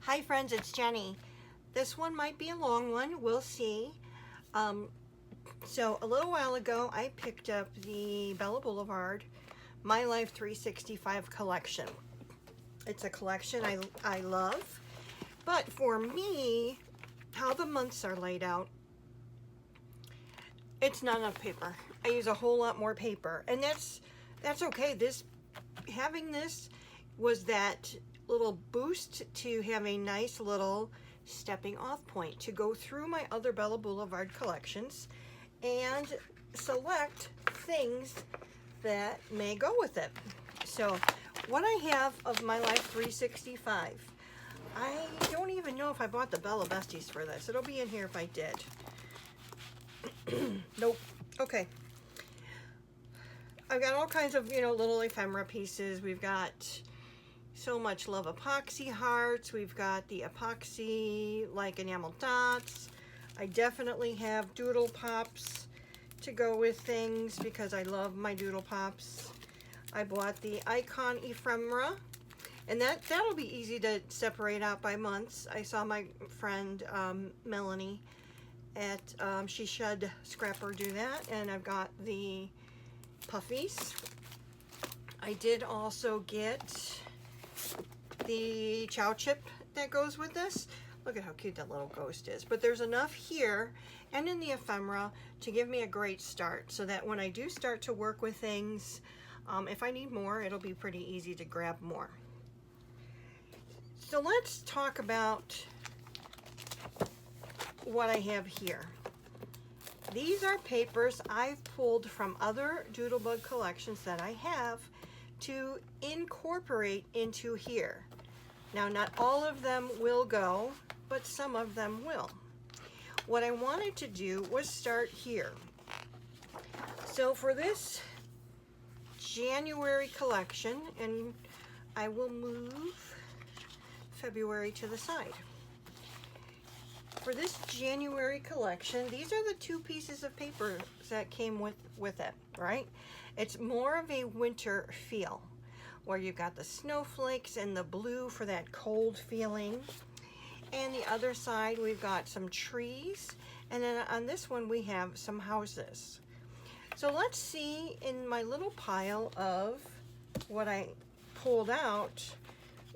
Hi friends, it's Jenny. This one might be a long one, we'll see. So a little while ago I picked up the Bella Blvd My Life 365 collection. It's a collection I love, but for me, how the months are laid out, it's not enough paper. I use a whole lot more paper, and that's okay. Having this was that little boost to have a nice little stepping off point to go through my other Bella Blvd collections and select things that may go with it. So what I have of My Life 365, I don't even know if I bought the Bella Besties for this. It'll be in here if I did. Nope. Okay. I've got all kinds of, little ephemera pieces. We've got So Much Love epoxy hearts. We've got the epoxy like enamel dots. I definitely have doodle pops to go with things because I love my doodle pops. I bought the icon ephemera, and that'll be easy to separate out by months. I saw my friend Melanie at She Shed Scrapper do that, and I've got the puffies. I did also get the chow chip that goes with this. Look at how cute that little ghost is. But there's enough here and in the ephemera to give me a great start, so that when I do start to work with things, if I need more, it'll be pretty easy to grab more. So let's talk about what I have here. These are papers I've pulled from other Doodlebug collections that I have to incorporate into here. Now, not all of them will go, but some of them will. What I wanted to do was start here. So for this January collection, and I will move February to the side. For this January collection, these are the two pieces of paper that came with it, right? It's more of a winter feel, where you've got the snowflakes and the blue for that cold feeling. And the other side, we've got some trees. And then on this one, we have some houses. So let's see in my little pile of what I pulled out,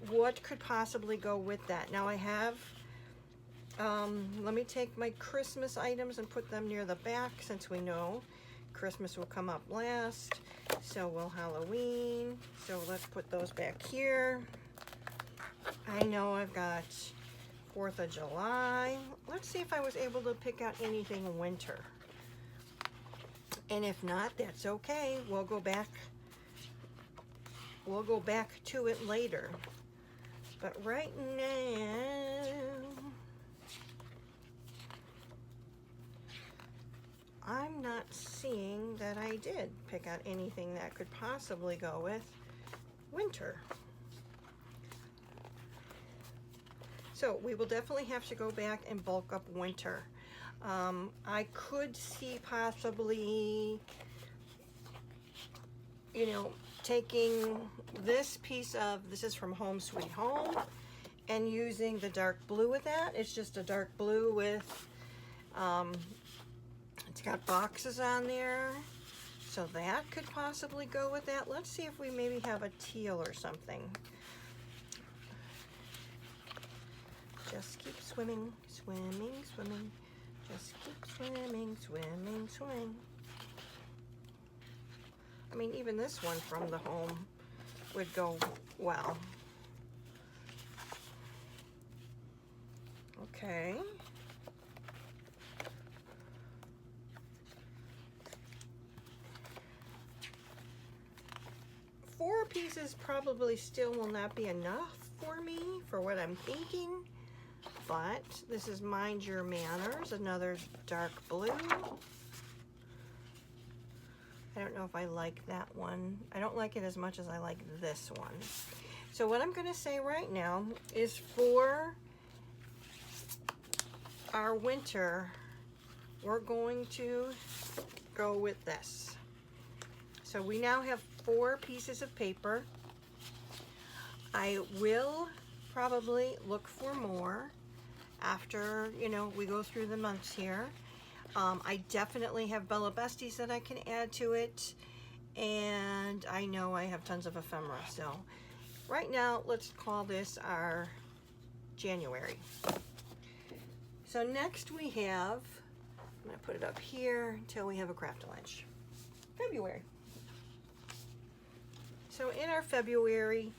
what could possibly go with that. Now I have, let me take my Christmas items and put them near the back, since we know Christmas will come up last. So will Halloween. So let's put those back here. I know I've got 4th of July. Let's see if I was able to pick out anything winter. And if not, that's okay. We'll go back to it later. But right now, I'm not seeing that I did pick out anything that could possibly go with winter. So we will definitely have to go back and bulk up winter. I could see possibly, taking this piece of, this is from Home Sweet Home, and using the dark blue with that. It's just a dark blue with, it's got boxes on there, so that could possibly go with that. Let's see if we maybe have a teal or something. Just keep swimming, swimming, swimming. Just keep swimming, swimming, swimming. I mean, even this one from the home would go well. Okay. Four pieces probably still will not be enough for me for what I'm thinking. But this is Mind Your Manners, another dark blue. I don't know if I like that one. I don't like it as much as I like this one. So what I'm going to say right now is for our winter, we're going to go with this. So we now have 4 pieces of paper. I will probably look for more after, you know, we go through the months here. I definitely have Bella Besties that I can add to it, and I know I have tons of ephemera. So right now, let's call this our January. So next we have, I'm going to put it up here until we have a craft lunch. February. So in our February,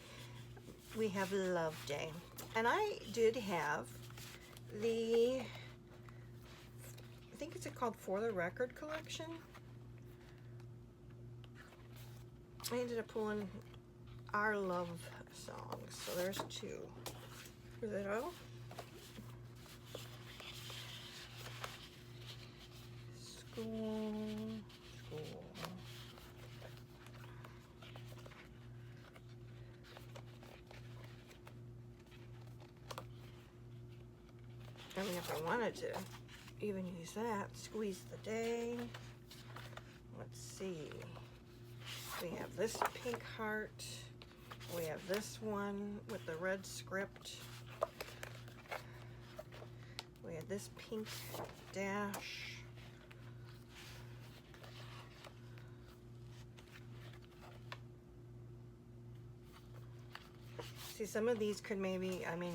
we have Love Day. And I did have the, I think it's called For the Record collection. I ended up pulling our love songs. So there's two. Is it all? School. I mean, if I wanted to even use that, Squeeze the Day. Let's see. We have this pink heart. We have this one with the red script. We have this pink dash. See, some of these could maybe, I mean,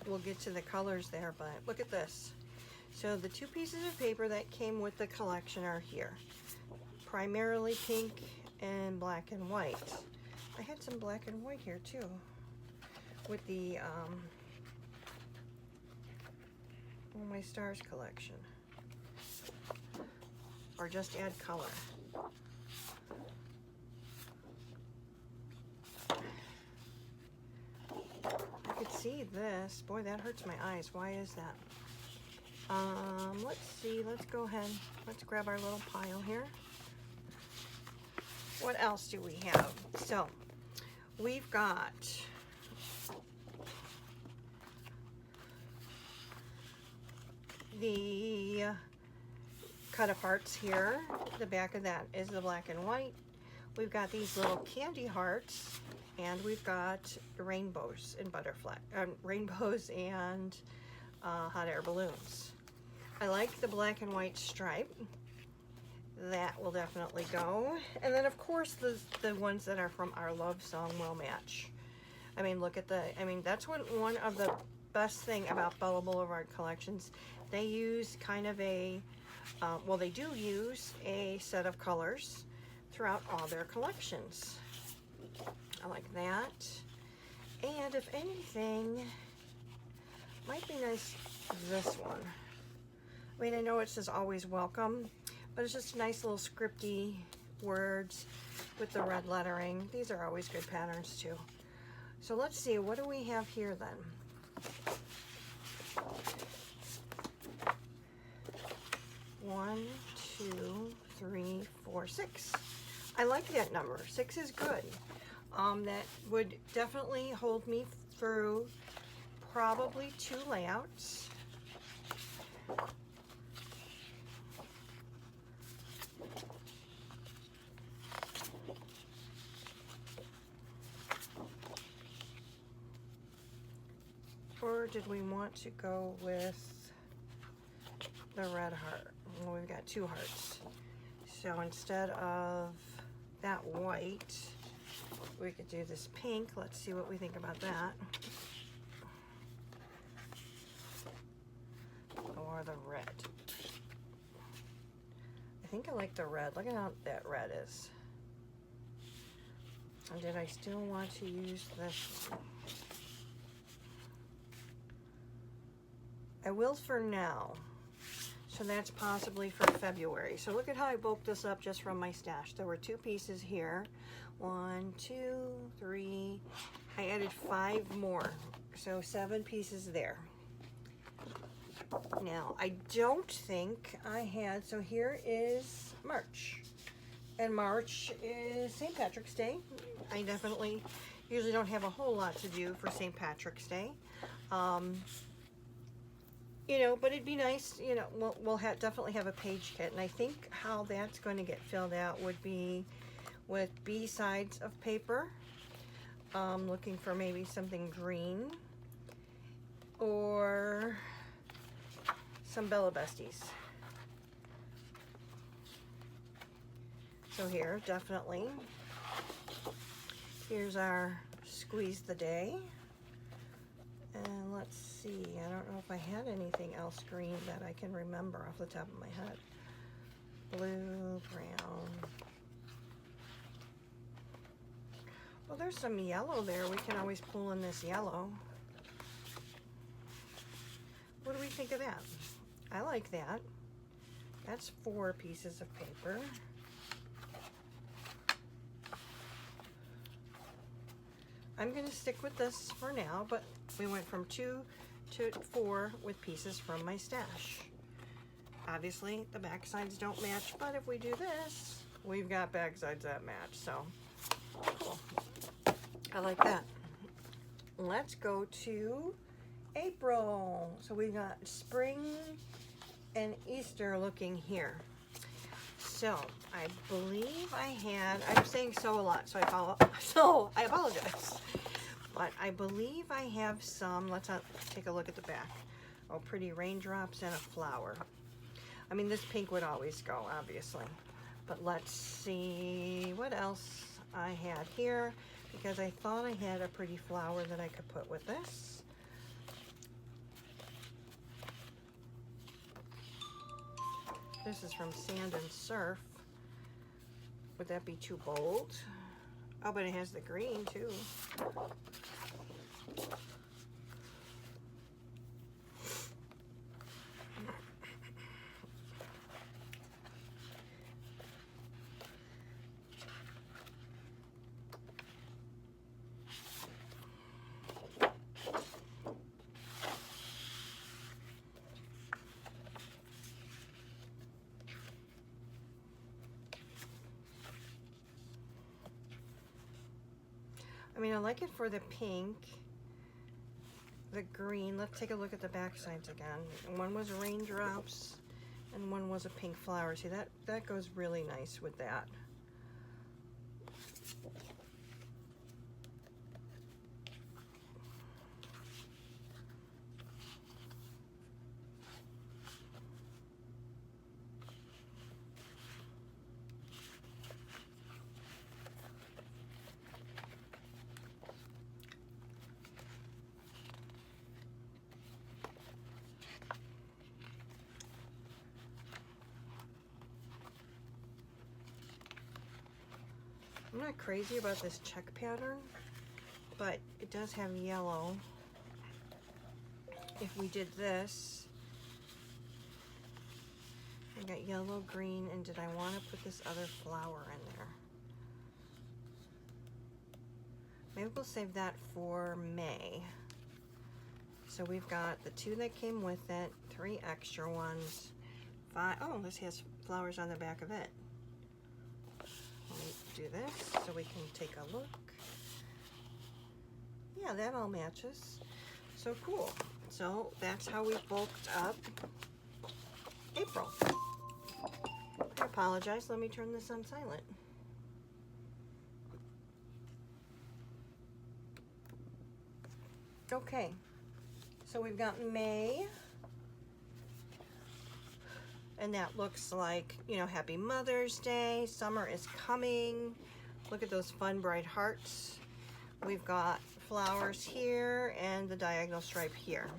we'll get to the colors there, but look at this. So the two pieces of paper that came with the collection are here. Primarily pink and black and white. I had some black and white here too. With the Oh My Stars collection. Or just add color. I could see this. Boy, that hurts my eyes. Why is that? Let's see. Let's go ahead. Let's grab our little pile here. What else do we have? So, we've got the cut-aparts here. The back of that is the black and white. We've got these little candy hearts, and we've got rainbows and butterfly, rainbows and hot air balloons. I like the black and white stripe. That will definitely go. And then of course the ones that are from our love song will match. I mean, look at the, I mean, that's one of the best thing about Bella Blvd collections. They use kind of a, well, they do use a set of colors throughout all their collections. I like that. And if anything, might be nice this one. I mean, I know it says always welcome, but it's just nice little scripty words with the red lettering. These are always good patterns too. So let's see, what do we have here then? 1, 2, 3, 4, 6. I like that number. 6 is good. That would definitely hold me through probably 2 layouts. Or did we want to go with the red heart? Well, we've got 2 hearts. So instead of that white, we could do this pink. Let's see what we think about that. Or the red. I think I like the red. Look at how that red is. And did I still want to use this? I will for now. So that's possibly for February. So look at how I bulked this up just from my stash. There were 2 pieces here. 1, 2, 3. I added 5 more. So 7 pieces there. Now, I don't think I had, so here is March. And March is St. Patrick's Day. I definitely usually don't have a whole lot to do for St. Patrick's Day. You know, but it'd be nice, you know, we'll definitely have a page kit. And I think how that's going to get filled out would be with B-sides of paper. Looking for maybe something green. or some Bella Besties. So here, definitely. Here's our Squeeze the Day. And let's see, I don't know if I had anything else green that I can remember off the top of my head. Blue, brown. Well, there's some yellow there. We can always pull in this yellow. What do we think of that? I like that. That's 4 pieces of paper. I'm going to stick with this for now, but we went from 2 to 4 with pieces from my stash. Obviously, the back sides don't match, but if we do this, we've got back sides that match, so cool. I like that. Let's go to April. So we got spring and Easter looking here. So I believe I had, I'm saying so a lot, so I apologize. But I believe I have some, let's take a look at the back. Oh, pretty raindrops and a flower. I mean, this pink would always go, obviously. But let's see what else I had here, because I thought I had a pretty flower that I could put with this. This is from Sand and Surf. Would that be too bold? Oh, but it has the green too. I mean, I like it for the pink, the green. Let's take a look at the back sides again. One was raindrops and one was a pink flower. See, that goes really nice with that. I'm not crazy about this check pattern, but it does have yellow. If we did this, I got yellow, green, and did I want to put this other flower in there? Maybe we'll save that for May. So we've got the 2 that came with it, 3 extra ones, 5, oh, this has flowers on the back of it. Let me do this so we can take a look. Yeah, that all matches. So cool. So that's how we bulked up April. I apologize. Let me turn this on silent. Okay. So we've got May. And that looks like, you know, Happy Mother's Day. Summer is coming. Look at those fun, bright hearts. We've got flowers here and the diagonal stripe here.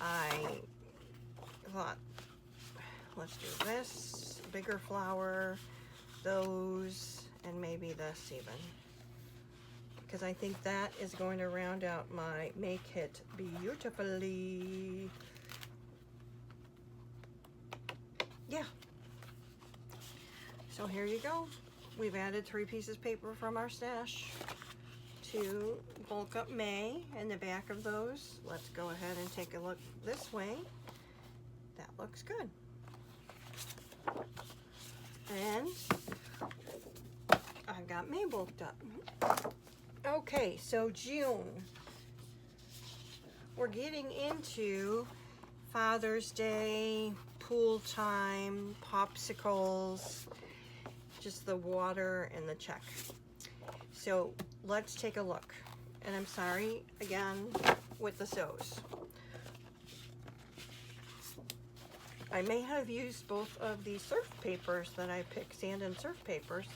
I thought, let's do this, bigger flower, those, and maybe this even. Because I think that is going to round out my May kit beautifully. Yeah. So here you go. We've added 3 pieces of paper from our stash to bulk up May and the back of those. Let's go ahead and take a look this way. That looks good. And I've got May bulked up. Okay, so June. We're getting into Father's Day, pool time, popsicles, just the water and the check. So let's take a look. And I'm sorry again with the sews. I may have used both of the surf papers that I picked, sand and surf papers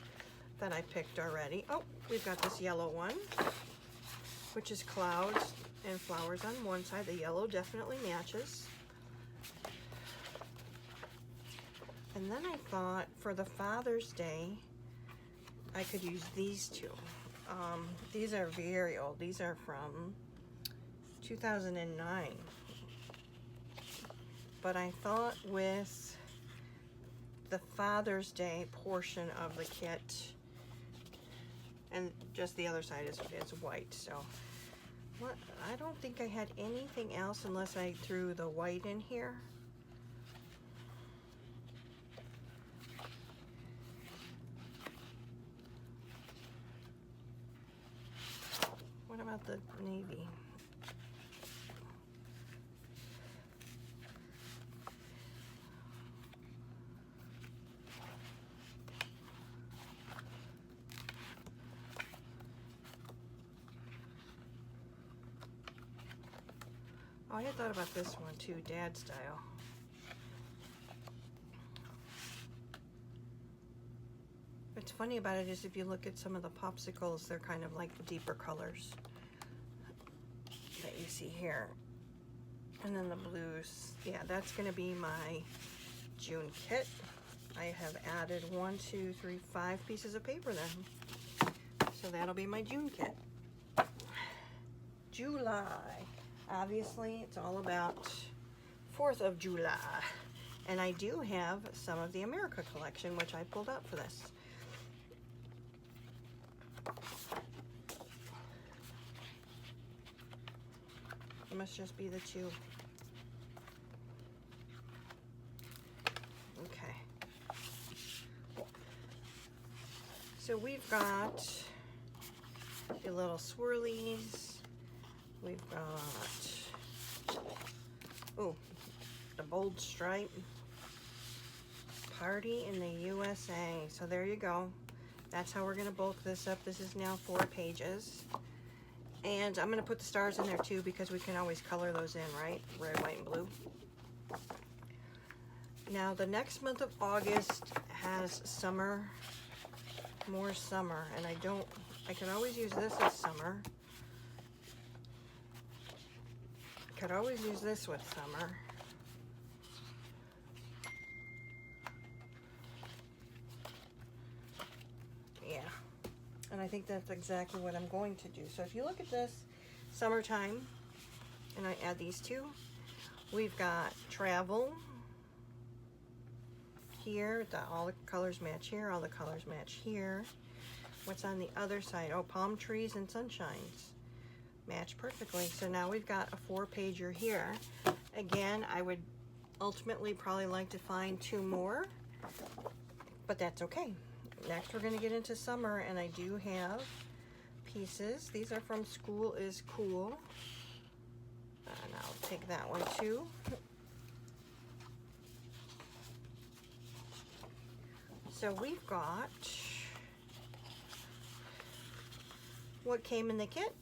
that I picked already. Oh, we've got this yellow one, which is clouds and flowers on one side. The yellow definitely matches. And then I thought for the Father's Day, I could use these two. These are very old. These are from 2009. But I thought with the Father's Day portion of the kit, and just the other side is white, so what, I don't think I had anything else unless I threw the white in here. What about the navy? Oh, I had thought about this one too, dad style. What's funny about it is if you look at some of the popsicles, they're kind of like the deeper colors that you see here. And then the blues, yeah, that's gonna be my June kit. I have added 1, 2, 3, 5 pieces of paper then. So that'll be my June kit. July. Obviously, it's all about 4th of July. And I do have some of the America collection, which I pulled out for this. It must just be the two. Okay. So we've got the little swirlies. We've got, oh, the bold stripe. Party in the USA. So there you go. That's how we're going to bulk this up. This is now 4 pages. And I'm going to put the stars in there too because we can always color those in, right? Red, white, and blue. Now the next month of August has summer, more summer. And I could always use this as summer. Could always use this with summer. Yeah, and I think that's exactly what I'm going to do. So if you look at this, summertime, and I add these two, we've got travel here, all the colors match here, all the colors match here. What's on the other side? Oh, palm trees and sunshines. Match perfectly. So now we've got a 4-pager here. Again, I would ultimately probably like to find 2 more, but that's okay. Next we're going to get into summer, and I do have pieces. These are from School is Cool, and I'll take that one too. So we've got what came in the kit.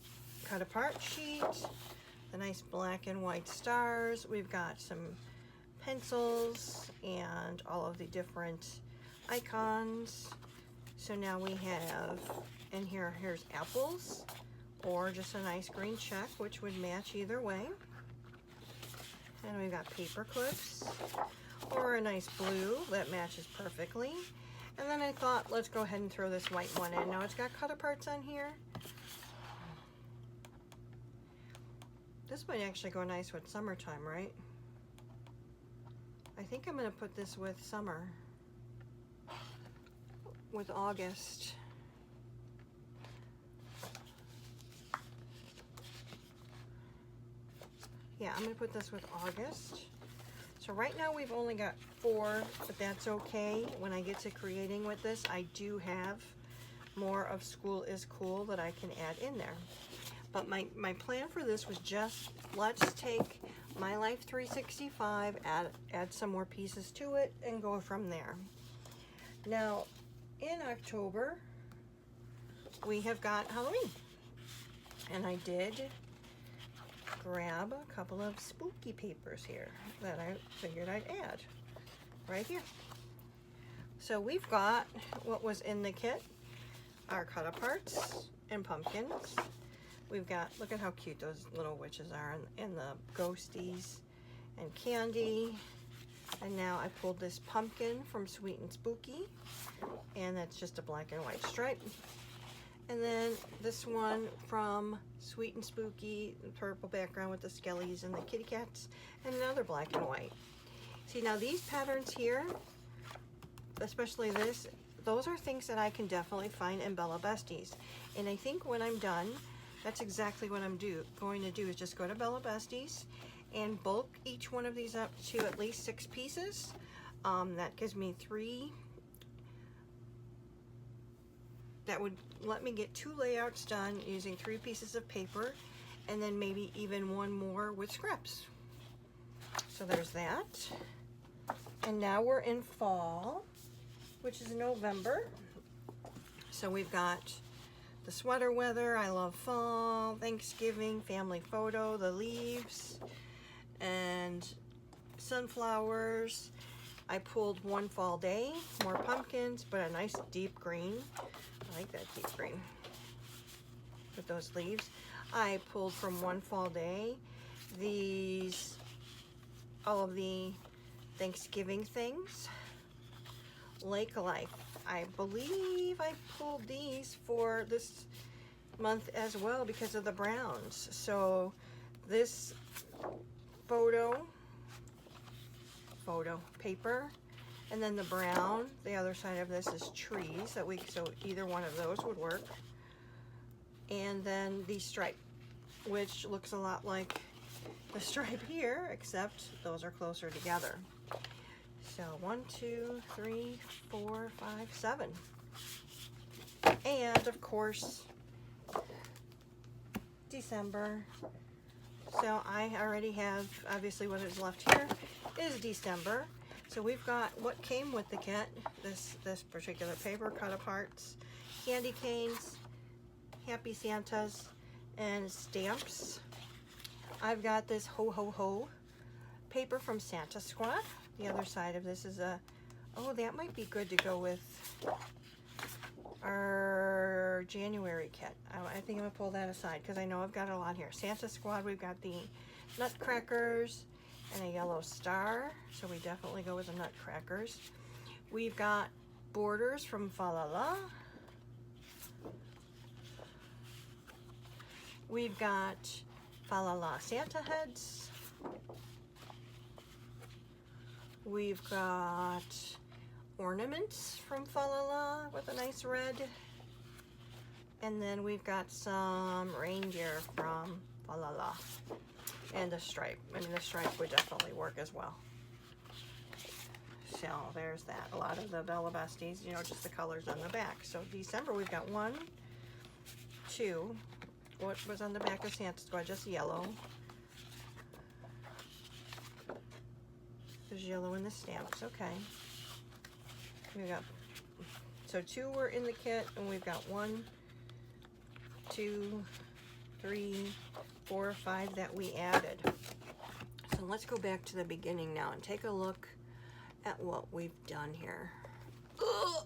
Cut apart sheet, the nice black and white stars. We've got some pencils and all of the different icons. So now we have, and here's apples, or just a nice green check, which would match either way. And we've got paper clips, or a nice blue that matches perfectly. And then I thought, let's go ahead and throw this white one in. Now it's got cut aparts on here. This might actually go nice with summertime, right? I think I'm going to put this with summer, with August. Yeah, I'm going to put this with August. So right now we've only got 4, but that's okay. When I get to creating with this, I do have more of School is Cool that I can add in there. But my plan for this was just, let's take My Life 365, add some more pieces to it, and go from there. Now, in October, we have got Halloween. And I did grab a couple of spooky papers here that I figured I'd add. right here. So we've got what was in the kit, our cut-aparts and pumpkins. We've got, look at how cute those little witches are, and the ghosties and candy. And now I pulled this pumpkin from Sweet and Spooky, and that's just a black and white stripe. And then this one from Sweet and Spooky, the purple background with the skellies and the kitty cats, and another black and white. See, now these patterns here, especially this, those are things that I can definitely find in Bella Besties. And I think when I'm done, that's exactly what I'm going to do is just go to Bella Besties and bulk each one of these up to at least 6 pieces. That gives me 3. That would let me get 2 layouts done using 3 pieces of paper, and then maybe even 1 more with scraps. So there's that. And now we're in fall, which is November. So we've got the sweater weather, I love fall, Thanksgiving, family photo, the leaves, and sunflowers. I pulled One Fall Day, more pumpkins, but a nice deep green. I like that deep green with those leaves. I pulled from One Fall Day these, all of the Thanksgiving things. Lake Life. I believe I pulled these for this month as well because of the browns. So this photo paper, and then the brown, the other side of this is trees, that we, so either one of those would work. And then the stripe, which looks a lot like the stripe here, except those are closer together. So 1, 2, 3, 4, 5, 7. And of course, December. So I already have, obviously what is left here is December. So we've got what came with the kit, this particular paper, cut-aparts, candy canes, Happy Santas, and stamps. I've got this Ho Ho Ho paper from Santa Squad. The other side of this is a, oh, that might be good to go with our January kit. I think I'm gonna pull that aside because I know I've got a lot here. Santa Squad, we've got the nutcrackers and a yellow star, so we definitely go with the nutcrackers. We've got borders from Fa La La. We've got Fa La La Santa heads. We've got ornaments from Fa La La with a nice red. And then we've got some reindeer from Fa La La. And the stripe. I mean, the stripe would definitely work as well. So there's that. A lot of the Bella Besties, you know, just the colors on the back. So December, we've got 1, 2. What was on the back of Santa Squad? Just yellow. There's yellow in the stamps. Okay. We got, so 2 were in the kit, and we've got 1, 2, 3, 4, 5 that we added. So let's go back to the beginning now and take a look at what we've done here. Ugh.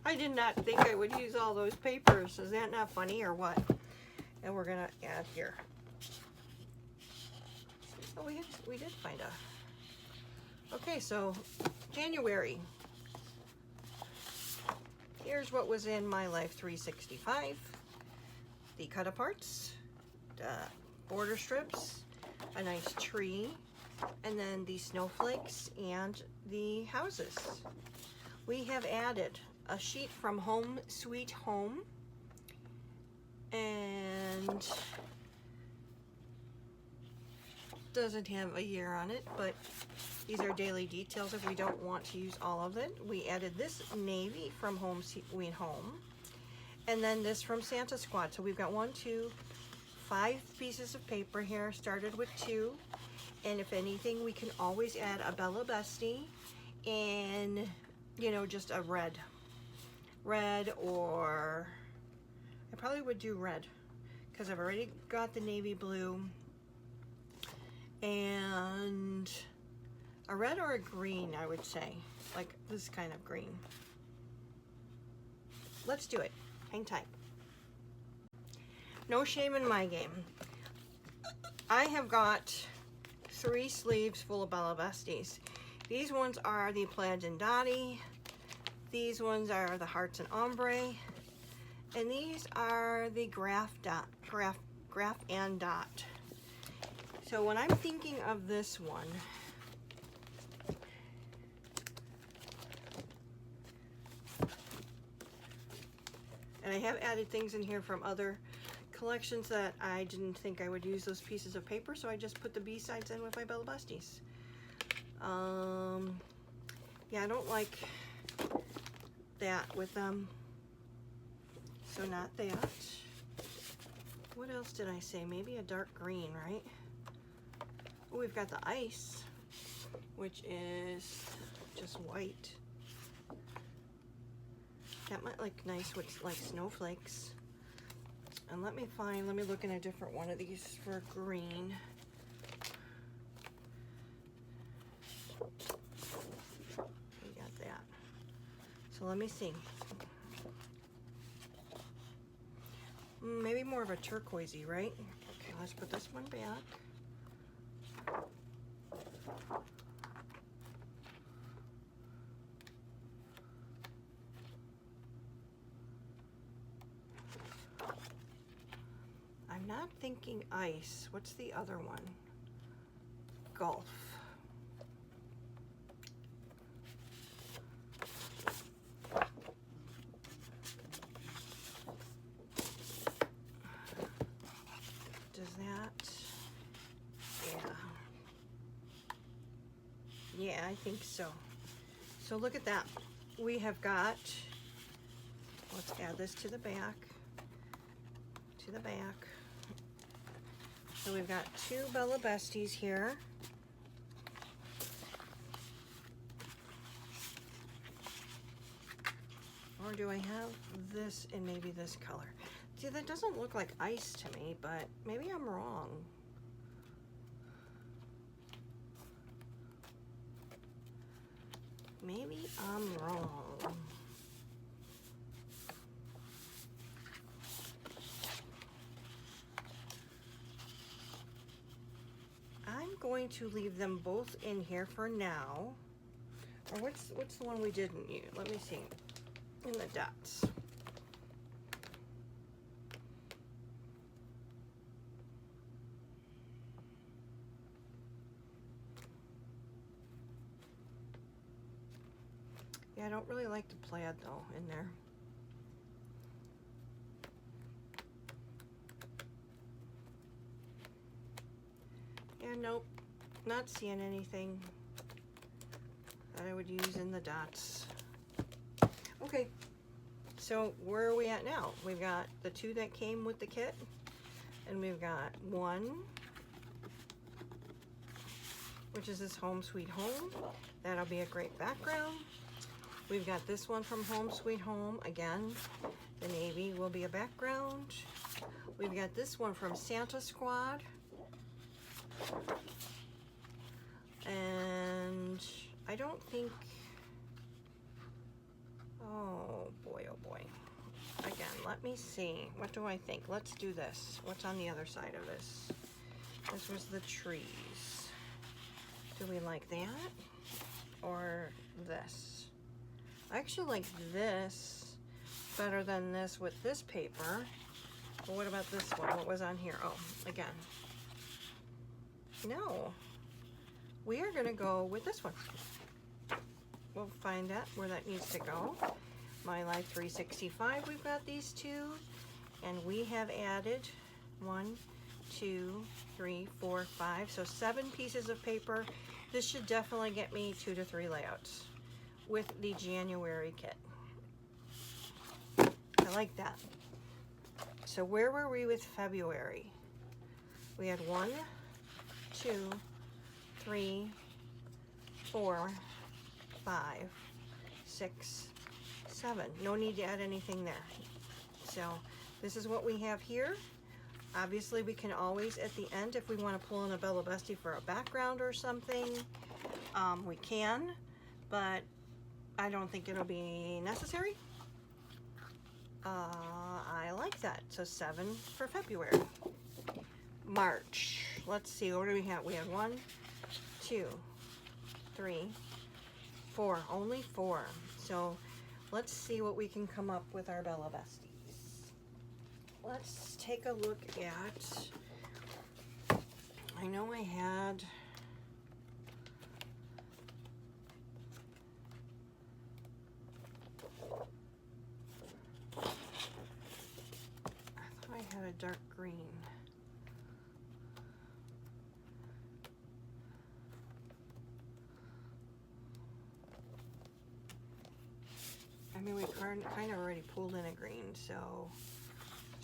I did not think I would use all those papers. Is that not funny or what? And we're gonna add here. Oh, we did find a. Okay, so January. Here's what was in My Life 365. The cut-aparts, the border strips, a nice tree, and then the snowflakes and the houses. We have added a sheet from Home Sweet Home, and doesn't have a year on it, but these are daily details if we don't want to use all of it. We added this navy from Home Sweet Home, and then this from Santa Squad. So we've got 1, 2, 5 pieces of paper here. Started with 2, and if anything, we can always add a Bella Bestie and, you know, just a red, or I probably would do red because I've already got the navy blue and a red or a green, I would say, like this kind of green. Let's do it. Hang tight. No shame in my game. I have got 3 sleeves full of Bella Besties. These ones are the Plaids and Dottie. These ones are the Hearts and Ombre. And these are the Graph and Dot. So when I'm thinking of this one, and I have added things in here from other collections that I didn't think I would use those pieces of paper, so I just put the B-sides in with my Bella Besties. Yeah, I don't like that with them, so not that. What else did I say? Maybe a dark green, right? Oh, we've got the ice, which is just white. That might look nice with like snowflakes. And let me look in a different one of these for green. We got that. So let me see. Maybe more of a turquoisey, right? Okay, let's put this one back. I'm not thinking ice. What's the other one? Golf. Does that? Yeah, I think so. So look at that. We have got, let's add this to the back. So we've got 2 Bella Besties here. Or do I have this in maybe this color? See, that doesn't look like ice to me, but maybe I'm wrong. Maybe I'm wrong. I'm going to leave them both in here for now. Or what's the one we didn't use? Let me see. In the dots. Yeah, I don't really like the plaid though in there. Yeah, nope, not seeing anything that I would use in the dots. Okay, so where are we at now? We've got the 2 that came with the kit, and we've got 1, which is this Home Sweet Home. That'll be a great background. We've got this one from Home Sweet Home. Again, the navy will be a background. We've got this one from Santa Squad. And I don't think, oh boy, again, let me see, what do I think? Let's do this. What's on the other side of this? This was the trees. Do we like that or this? I actually like this better than this with this paper. But what about this one? What was on here? Oh, again, no, we are gonna go with this one. We'll find out where that needs to go. My Life 365, we've got these 2, and we have added 1, 2, 3, 4, 5, so 7 pieces of paper. This should definitely get me 2 to 3 layouts with the January kit. I like that. So where were we with February? We had 1, 2, 3, 4, 5, 6, 7. No need to add anything there. So this is what we have here Obviously, we can always, at the end, if we want to pull in a Bella Bestie for a background or something, we can, but I don't think it'll be necessary. I like that. So 7 for February. March. Let's see, what do we have? We have 1, 2, 3, 4. Only 4. So let's see what we can come up with our Bella Besties. Let's take a look at, I know I had, I had a dark green. I mean, we kind of already pulled in a green, so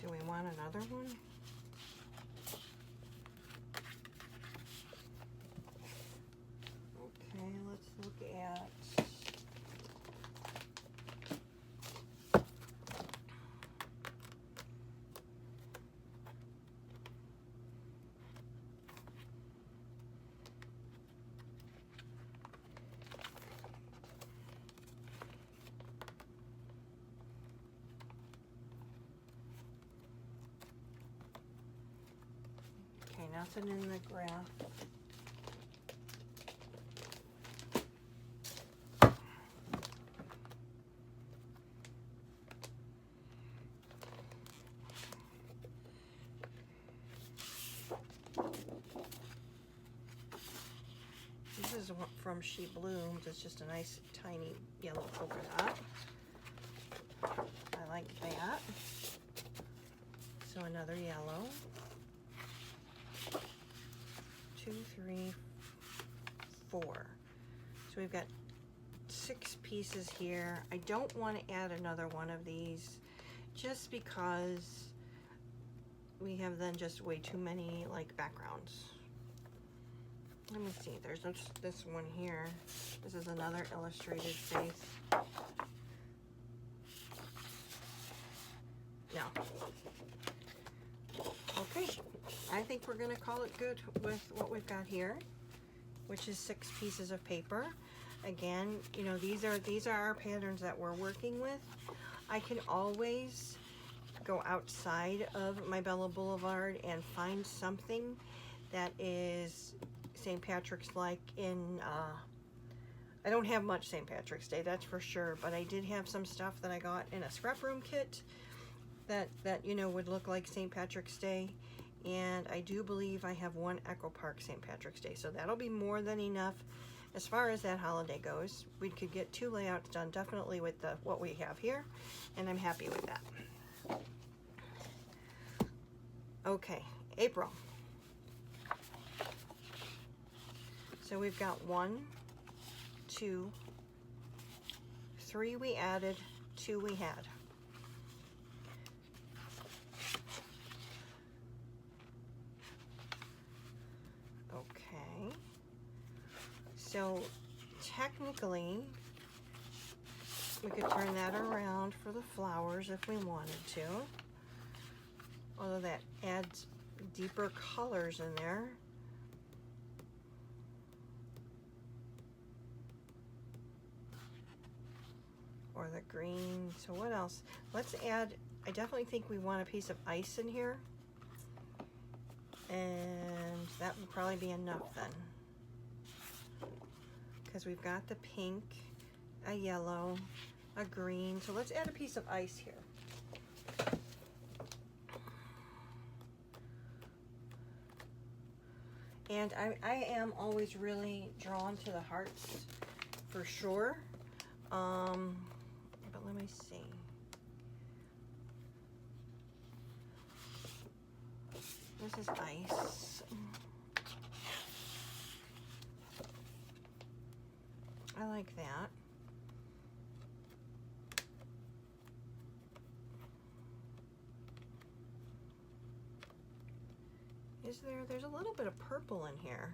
do we want another one? Okay, let's look at, okay, nothing in the graph. This is from She Blooms. It's just a nice tiny yellow polka dot. I like that. So another yellow. 2, 3, 4. So we've got 6 pieces here. I don't want to add another one of these just because we have then just way too many like backgrounds. Let me see, there's this one here. This is another illustrated face. No. Okay, I think we're gonna call it good with what we've got here, which is 6 pieces of paper. Again, you know, these are our patterns that we're working with. I can always go outside of my Bella Boulevard and find something that is St. Patrick's like in, I don't have much St. Patrick's Day, that's for sure, but I did have some stuff that I got in a scrap room kit that you know would look like St. Patrick's Day, and I do believe I have one Echo Park St. Patrick's Day, so that'll be more than enough as far as that holiday goes. We could get 2 layouts done definitely with what we have here, and I'm happy with that. Okay, April. So we've got 1, 2, 3 we added, 2 we had. Okay. So technically, we could turn that around for the flowers if we wanted to. Although that adds deeper colors in there. Or the green. So what else? Let's add, I definitely think we want a piece of ice in here. And that would probably be enough then. Because we've got the pink, a yellow, a green. So let's add a piece of ice here. And I am always really drawn to the hearts for sure. But let me see. This is ice. I like that. There's a little bit of purple in here.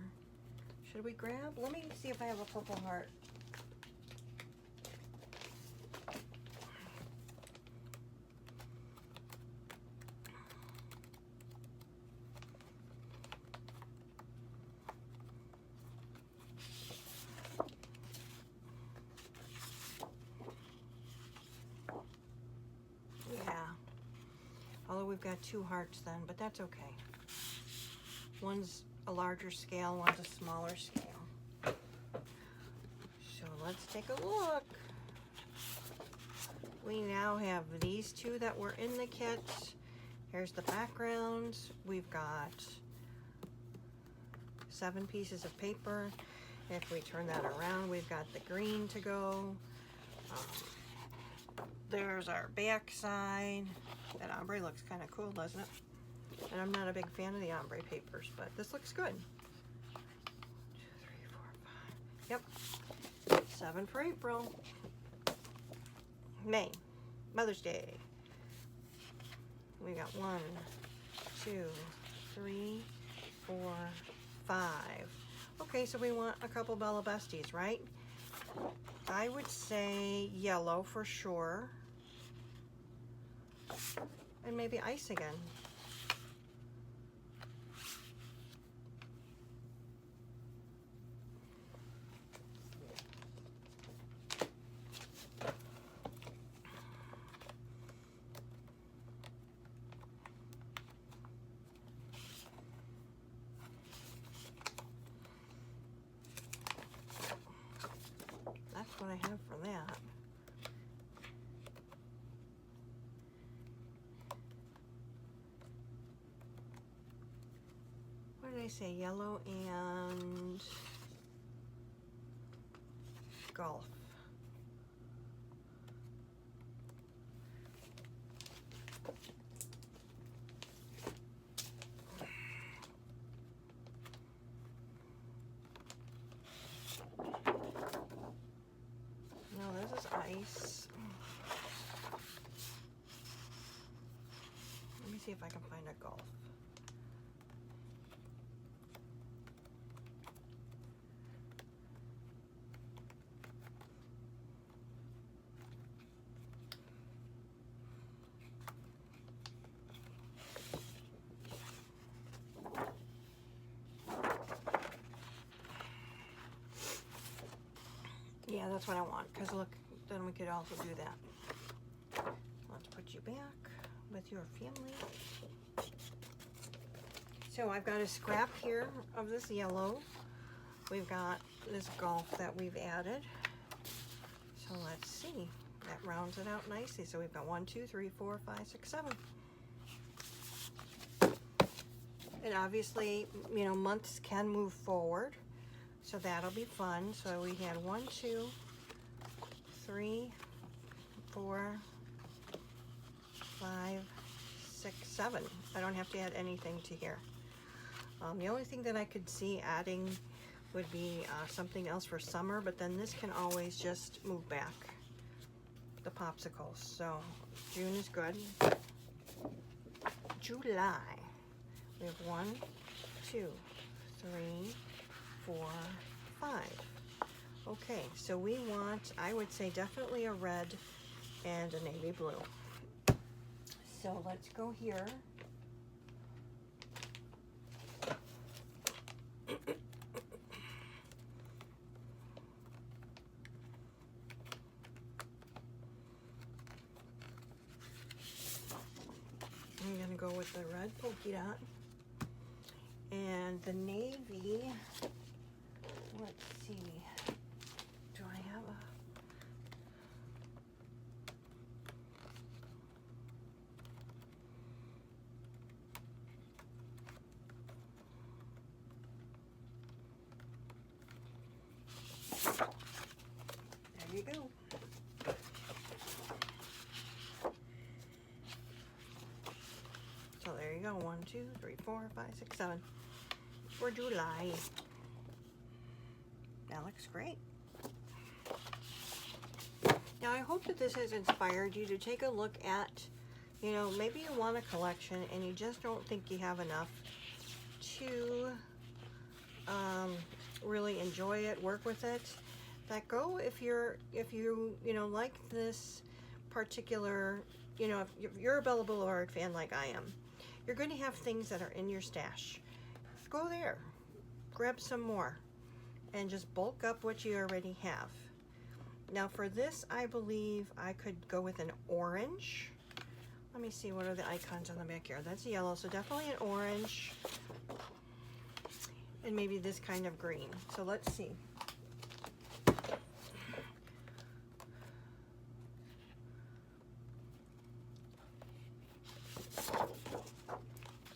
Should we grab? Let me see if I have a purple heart. Although we've got 2 hearts then, but that's okay. One's a larger scale, one's a smaller scale. So let's take a look. We now have these 2 that were in the kit. Here's the backgrounds. We've got 7 pieces of paper. If we turn that around, we've got the green to go. There's our back side. That ombre looks kind of cool, doesn't it? And I'm not a big fan of the ombre papers, but this looks good. 2, 3, 4, 5. Yep. 7 for April. May. Mother's Day. We got 1, 2, 3, 4, 5. Okay, so we want a couple Bella Besties, right? I would say yellow for sure. And maybe ice again. That's what I have for that. What did I say? Yellow and golf. No, this is ice. Let me see if I can find a golf. Yeah, that's what I want, because look, then we could also do that. Let's put you back with your family. So I've got a scrap here of this yellow. We've got this golf that we've added. So let's see. That rounds it out nicely. So we've got 1, 2, 3, 4, 5, 6, 7. And obviously, you know, months can move forward. So that'll be fun. So we had 1, 2, 3, 4, 5, 6, 7. I don't have to add anything to here. The only thing that I could see adding would be something else for summer, but then this can always just move back, the popsicles. So June is good. July. We have 1, 2, 3, 4, 5. Okay, so we want, I would say definitely a red and a navy blue. So let's go here. I'm gonna go with the red polka dot and the navy. Let's see. Do I have a? There you go. So there you go. 1, 2, 3, 4, 5, 6, 7 for July. That looks great. Now I hope that this has inspired you to take a look at, you know, maybe you want a collection and you just don't think you have enough to really enjoy it, work with it. That go if you know, like this particular, you know, if you're a Bella Blvd fan like I am, you're going to have things that are in your stash. Go there, grab some more, and just bulk up what you already have. Now for this, I believe I could go with an orange. Let me see, what are the icons on the back here? That's yellow, so definitely an orange. And maybe this kind of green. So let's see.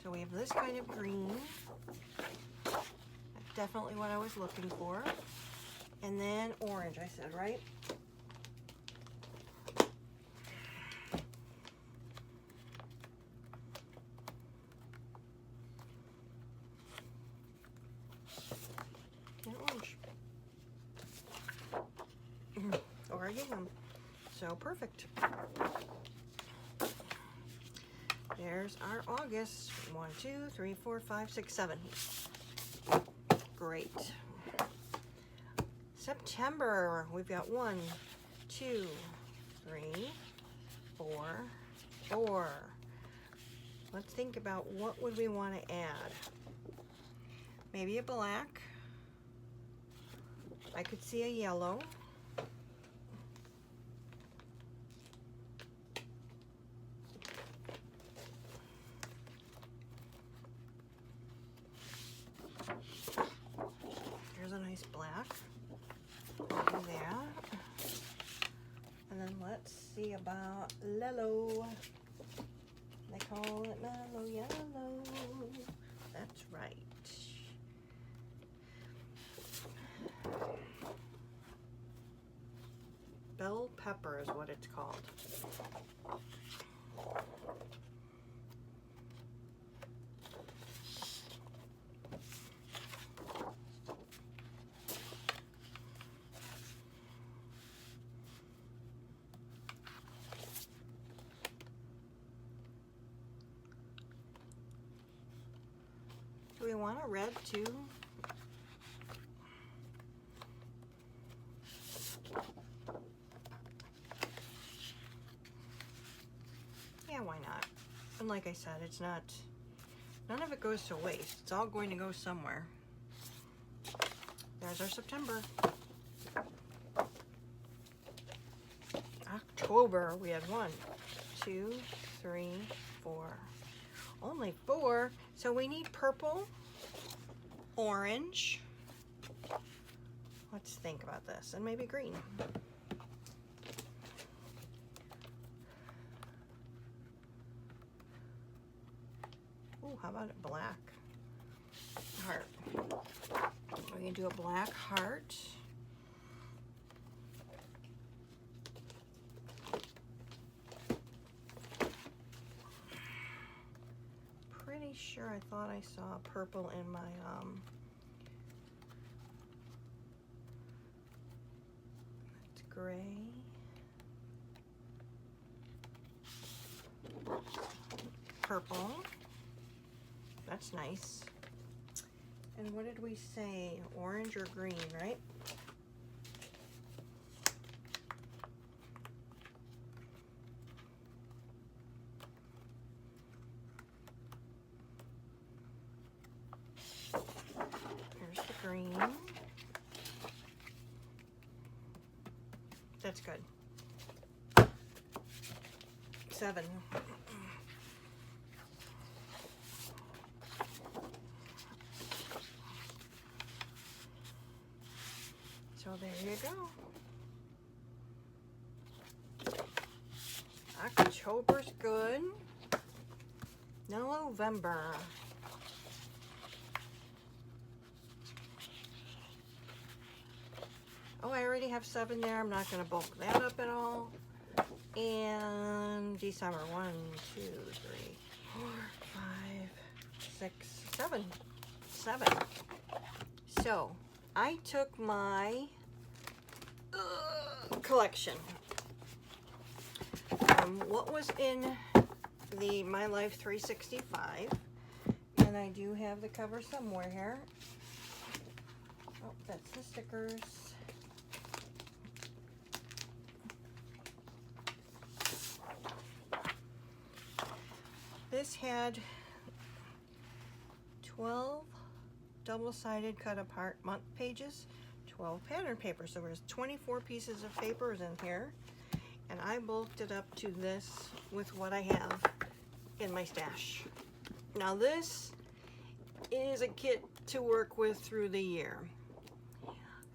So we have this kind of green. That's definitely what I was looking for. And then orange, I said, right? And orange. Or a gingham. So perfect. There's our August. 1, 2, 3, 4, 5, 6, 7. Great. September, we've got 1, 2, 3, 4, 4. Let's think about what would we want to add. Maybe a black. I could see a yellow. Here's a nice black. Do that. And then let's see about yellow. They call it mellow yellow. That's right. Bell pepper is what it's called. Do we want a red too? Yeah, why not? And like I said, it's not, none of it goes to waste. It's all going to go somewhere. There's our September. October, we had 1, 2, 3, 4. Only 4. So we need purple, orange. Let's think about this. And maybe green. Ooh, how about a black heart? We're going to do a black heart. Pretty sure I thought I saw purple in my that's gray. Purple. That's nice. And what did we say? Orange or green, right? Here's the green. That's good. 7. So there you go. October's good. November. Oh, I already have 7 there. I'm not going to bulk that up at all. And December. 1, 2, 3, 4, 5, 6, 7. 7. So I took my collection. What was in the My Life 365, and I do have the cover somewhere here. Oh, that's the stickers. This had 12 double-sided cut apart month pages, 12 pattern papers. So there's 24 pieces of papers in here. and I bulked it up to this with what I have in my stash. Now this is a kit to work with through the year.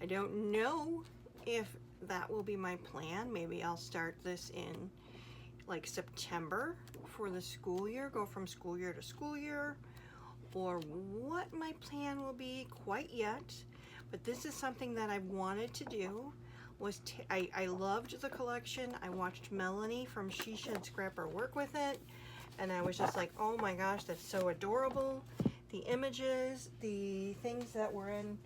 I don't know if that will be my plan. Maybe I'll start this in like September for the school year, go from school year to school year, or what my plan will be quite yet. But this is something that I've wanted to do. I loved the collection. I watched Melanie from She Shed Scrapper work with it, and I was just like, oh my gosh, that's so adorable. The images, the things that were in,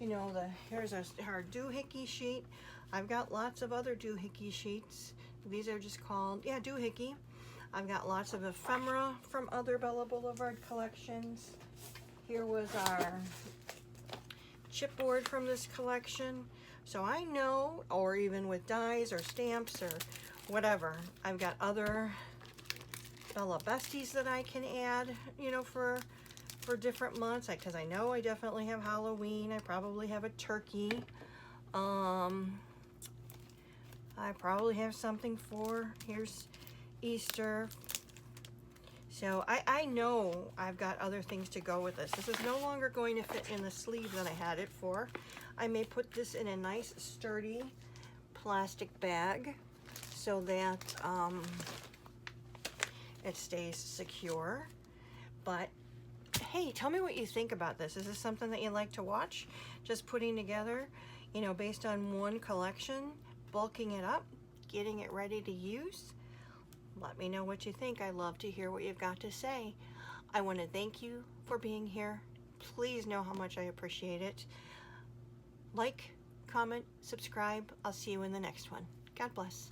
you know, here's our doohickey sheet. I've got lots of other doohickey sheets. These are just called, yeah, doohickey. I've got lots of ephemera from other Bella Blvd collections. Here was our chipboard from this collection. So I know, or even with dies or stamps or whatever, I've got other Bella Besties that I can add, you know, for different months, because I know I definitely have Halloween. I probably have a turkey. I probably have something for, here's Easter. So I know I've got other things to go with this. This is no longer going to fit in the sleeve that I had it for. I may put this in a nice sturdy plastic bag so that it stays secure. But hey, tell me what you think about this. Is this something that you like to watch? Just putting together, you know, based on one collection, bulking it up, getting it ready to use? Let me know what you think. I love to hear what you've got to say. I want to thank you for being here. Please know how much I appreciate it. Like, comment, subscribe. I'll see you in the next one. God bless.